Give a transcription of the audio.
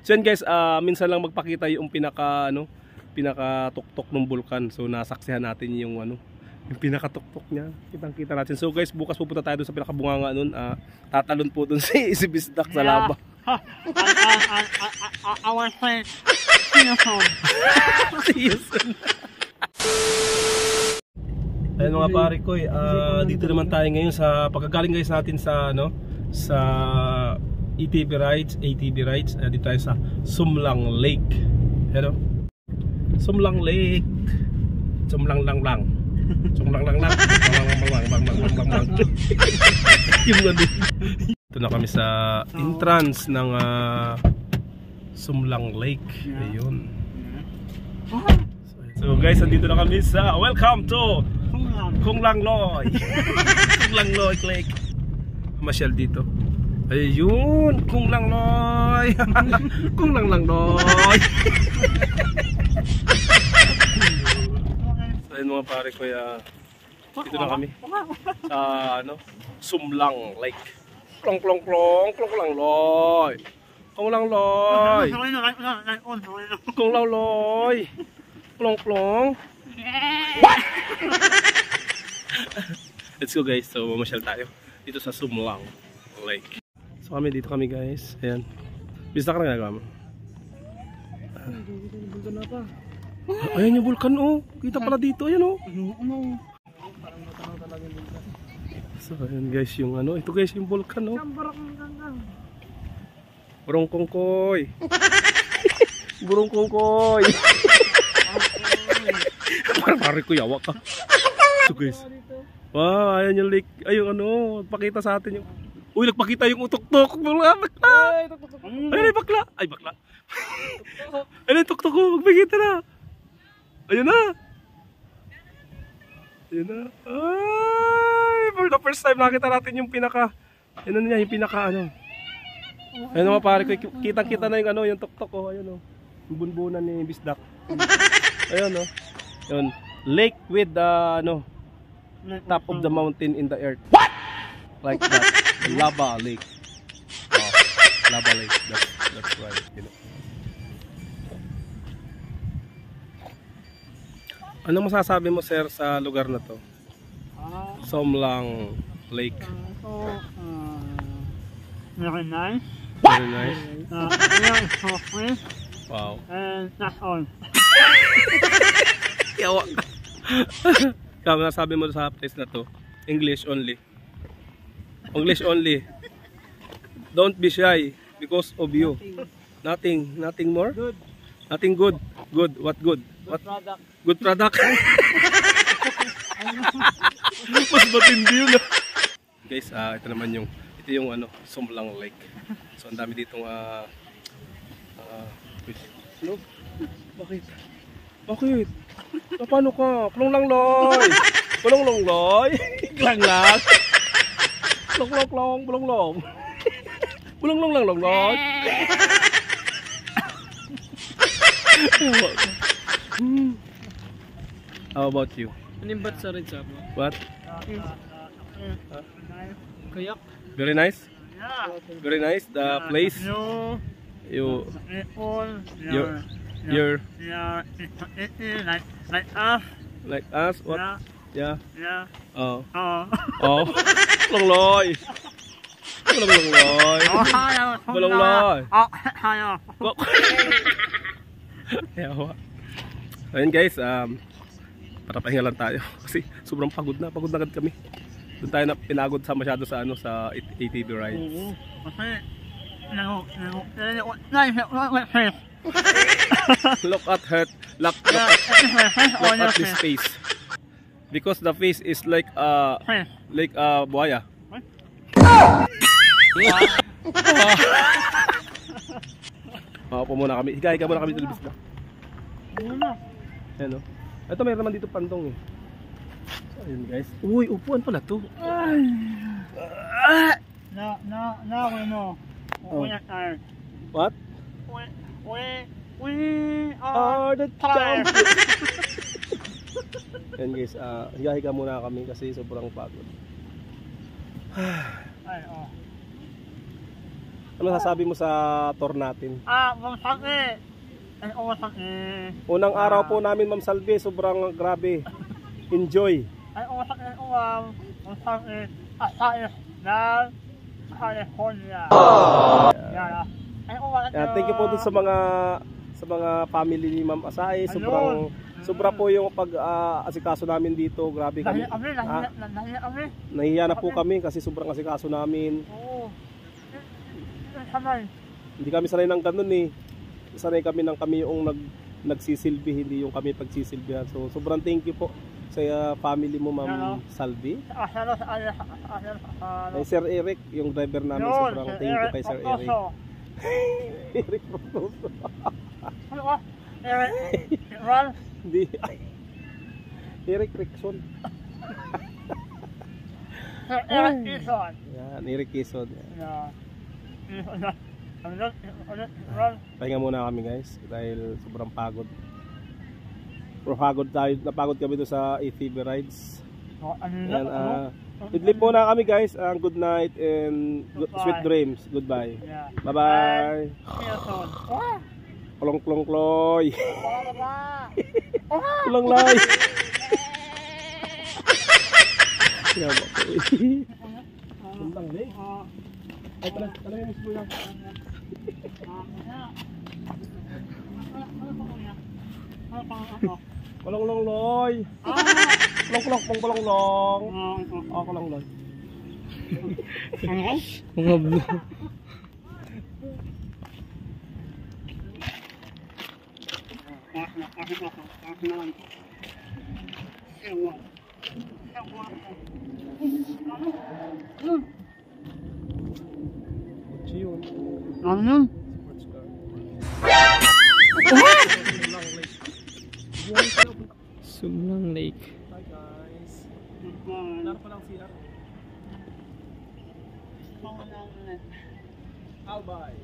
So yan guys, minsan lang magpakita yung pinaka-tuktok ng bulkan. So nasaksihan natin yung yung pinaka-tuktok niya. Kitang-kita natin. So guys, bukas pupunta tayo dun sa pinaka-bunganga nun. Tatalon po dun si Bisdak sa lava. I want to say, see you soon. See you soon. Ayun mga pare ko, dito naman tayo ngayon sa pagkagaling guys natin sa sa ATV rides. Dito tayo sa Sumlang Lake. Hello. Sumlang Lake. Sumlang lang. Sumlang lang. Yung ito na kami sa entrance ng Sumlang Lake. Ayun. So guys, nandito na kami sa welcome to Kung Lang Loy. Kung Lang Loy Lake. Masyal dito. Ayun, Kung Lang Loy. Kung Lang Loy. So ayun mga pare ko, dito na kami sa Sumlang Lake. Klong Lang Loy. Kung Lang Loy. Kung Lang Loy. Plong. What? Let's go guys. So mamasyal tayo dito sa Sumlang Lake. So dito kami guys. Ayan. Bisa ka na ginagawa mo? Ayan yung vulkan oh. Kita pala dito. Ayan oh. So ayan guys yung ito guys yung vulkan oh. Burong kongkoy. Burong kongkoy. Pare ko yawa ka. So guys. Wow, ayan yung lake. Ayun pakita sa atin yung. Uy, nagpakita yung utok-tok. Bakla. Ayun, bakla. Ay, bakla. Ayun, tok-tok ko. Magpakita na. Ayun na. Ay, for the first time nakita natin yung pinaka. Ayun yung pinaka Ayun mga pare ko. Kitang-kita na yung yung tok-tok ko. Ayun oh. Yung bunbunan ni Bisdak. Ayun oh. Yun. Lake with top of the mountain in the earth. What? Like that. Lava lake. Lava lake. That's right. Ano masasabi mo sir sa lugar na to? Sumlang Lake. Very nice. Very nice. So free. Wow. And that's all. Yawa ka. Kaya nasabi mo sa place na to, English only. English only. Don't be shy because of you. Nothing more? Good. Nothing good. Good. What good? What Product. good product? Mas matindi yun. Guys, ito naman yung Sumlang Lake. So ang dami ditong no? Bakit? Paano ka? Kulong lang loy. Lang. Kulong lang loy. How about you? Animbat sa rin sa What? Kayak. Very nice. Yeah. Very nice. The place. You're like us. What? Yeah. Oh. Kulong loy. Yawa. Ayun guys, papahinga lang tayo kasi sobrang pagod na agad kami. Doon tayo na pinagod sa masyado sa ATV rides. Look at this face. Because the face is like buhaya. Maupo muna kami. Higa muna kami sa libis na. Ayan o. Ito mayroon naman dito pantong eh. So, ayun guys. Uy, upuan pala to. Now we know. We are. What? We are the champions. Ayan guys, higa muna kami kasi sobrang pagod. Ay, oh. Ano masasabi mo sa tour natin? Masakit. Ay, masakit. Unang araw po namin, Ma'am Salvi, sobrang grabe. Enjoy. Ay, masakit uwam. Masakit. Asais ng California. Yan. Ay, masakit. Yan, thank you po dun sa mga family ni Ma'am Asay. Sobra po yung pag-asikaso namin dito. Grabe kami. Nahiya kami. Nahiya na po kami kasi sobrang asikaso namin. Oo. Sanay. Hindi kami sanay ng ganun eh. Sanay kami ng kami yung nagsisilbi, hindi yung kami pagsisilbihan. So sobrang thank you po sa family mo, Ma'am Salvi. Kay Sir Eric, yung driver namin, sobrang thank you kay Sir Eric. Eric Protoso. Ano ka? Eric Ral? Hindi. Eric Rickson. Eric Quezon. Yan, Eric Quezon. Yeah. Pahinga muna kami guys dahil sobrang pagod. Pero napagod kami doon sa ATV rides. Yan, idlip muna kami guys. Good night and sweet dreams. Goodbye. Bye bye. Klong klong kloy. Klong loy. Yan ba? Kuntang ni. Ay tala yung isbo lang. Kolong long loy. Klong klong pong kolong long. Kolong loy. Mga blue. Yun. Ano yun? Sumlang Lake. Hi guys. Laro pa lang CR. Albay.